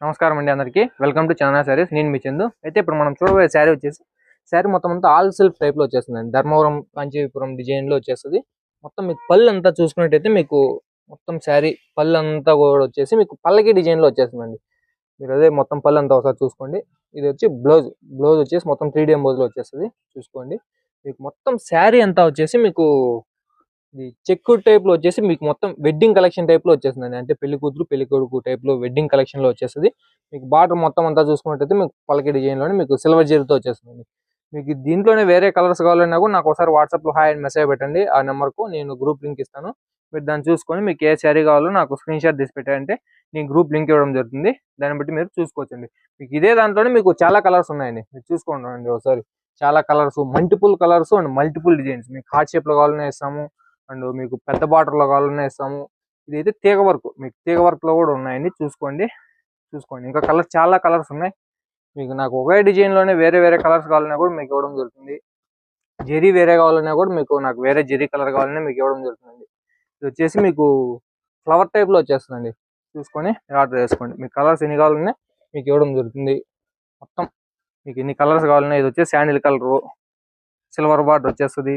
నమస్కారం అండి అందరికీ. వెల్కమ్ టు చందన శారీస్. నేను మీ చందు. అయితే ఇప్పుడు మనం చూడబోయే శారీ వచ్చేసి శారీ మొత్తం అంతా ఆల్ సెల్ఫ్ టైప్ లో వచ్చేస్తుందండి. ధర్మవరం కాంచీపురం డిజైన్ లో వచ్చేస్తుంది. మొత్తం మీకు పళ్ళు అంతా చూసుకున్నట్టయితే మీకు మొత్తం శారీ పళ్ళు అంతా కూడా వచ్చేసి మీకు పల్లకి డిజైన్ లో వచ్చేస్తుందండి. మీరు అదే మొత్తం పళ్ళు అంతా ఒకసారి చూసుకోండి. ఇది వచ్చి బ్లౌజ్ వచ్చేసి మొత్తం 3D ఎంబోజ్ లో వచ్చేస్తుంది. చూసుకోండి. మీకు మొత్తం శారీ అంతా వచ్చేసి మీకు ఇది చెక్కు టైప్ లో వచ్చేసి మీకు మొత్తం వెడ్డింగ్ కలెక్షన్ టైప్ లో వచ్చేసిందండి. అంటే పెళ్లి కూతురు పెళ్లి కొడుకు టైప్ లో వెడ్డింగ్ కలెక్షన్ లో వచ్చేస్తుంది. మీకు బార్డర్ మొత్తం అంతా చూసుకున్నట్టయితే మీకు పలకి డిజైన్ లోనే మీకు సిల్వర్ జరీతో వచ్చేస్తుంది. మీకు దీంట్లోనే వేరే కలర్స్ కావాలన్నా కూడా నాకు ఒకసారి వాట్సాప్ లో హాయ్ అని మెసేజ్ పెట్టండి. ఆ నెంబర్ కు నేను గ్రూప్ లింక్ ఇస్తాను. మీరు దాన్ని చూసుకొని మీకు ఏ శారీ కావాలో నాకు స్క్రీన్ షాట్ తీసి పెట్టారంటే నేను గ్రూప్ లింక్ ఇవ్వడం జరుగుతుంది. దాన్ని బట్టి మీరు చూసుకోవచ్చండి. మీకు ఇదే దాంట్లోనే మీకు చాలా కలర్స్ ఉన్నాయండి. మీరు చూసుకోండి ఒకసారి. చాలా colours, multiple colours and multiple designs. మీకు హార్ట్ షేప్ లో కావాలన్నా ఇస్తాము. అండ్ మీకు పెద్ద బార్డర్ లో కావాలన్నా ఇస్తాము. ఇదైతే తీగ వర్క్, మీకు తీగ వర్క్ లో కూడా ఉన్నాయండి. చూసుకోండి. ఇంకా కలర్స్ చాలా కలర్స్ ఉన్నాయి. మీకు నాకు ఒకే డిజైన్ లోనే వేరే వేరే కలర్స్ కావాలన్నా కూడా మీకు ఇవ్వడం జరుగుతుంది. జెరీ వేరే కావాలన్నా కూడా మీకు నాకు వేరే జెరీ కలర్ కావాలన్నా మీకు ఇవ్వడం జరుగుతుంది. ఇది వచ్చేసి మీకు ఫ్లవర్ టైప్ లో వచ్చేస్తుందండి. చూసుకొని ఆర్డర్ చేసుకోండి. మీకు కలర్స్ ఎన్ని కావాలన్నా మీకు ఇవ్వడం జరుగుతుంది. మొత్తం మీకు ఎన్ని కలర్స్ కావాలన్నా ఇది వచ్చేసి శాండిల్ కలరు, సిల్వర్ బార్డర్ వచ్చేస్తుంది.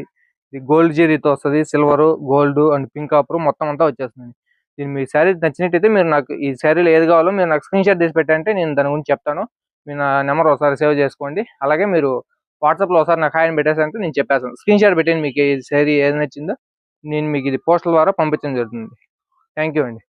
ఇది గోల్డ్ జెరీతో వస్తుంది. Silver, gold and pink copper మొత్తం అంతా వచ్చేస్తుంది. దీని మీ శారీ నచ్చినట్టయితే మీరు నాకు ఈ శారీలో ఏది కావాలో మీరు నాకు స్క్రీన్ షాట్ తీసి పెట్టంటే నేను దాని గురించి చెప్తాను. మీరు నా నెంబర్ ఒకసారి సేవ్ చేసుకోండి. అలాగే మీరు వాట్సాప్లో ఒకసారి నాకు హాయ్ అని పెట్టేసారంటే నేను చెప్పేస్తాను. స్క్రీన్ షాట్ పెట్టండి మీకు ఈ శారీ ఏది నచ్చిందో నేను మీకు ఇది పోస్టల్ ద్వారా పంపించడం జరుగుతుంది. థ్యాంక్ యూ అండి.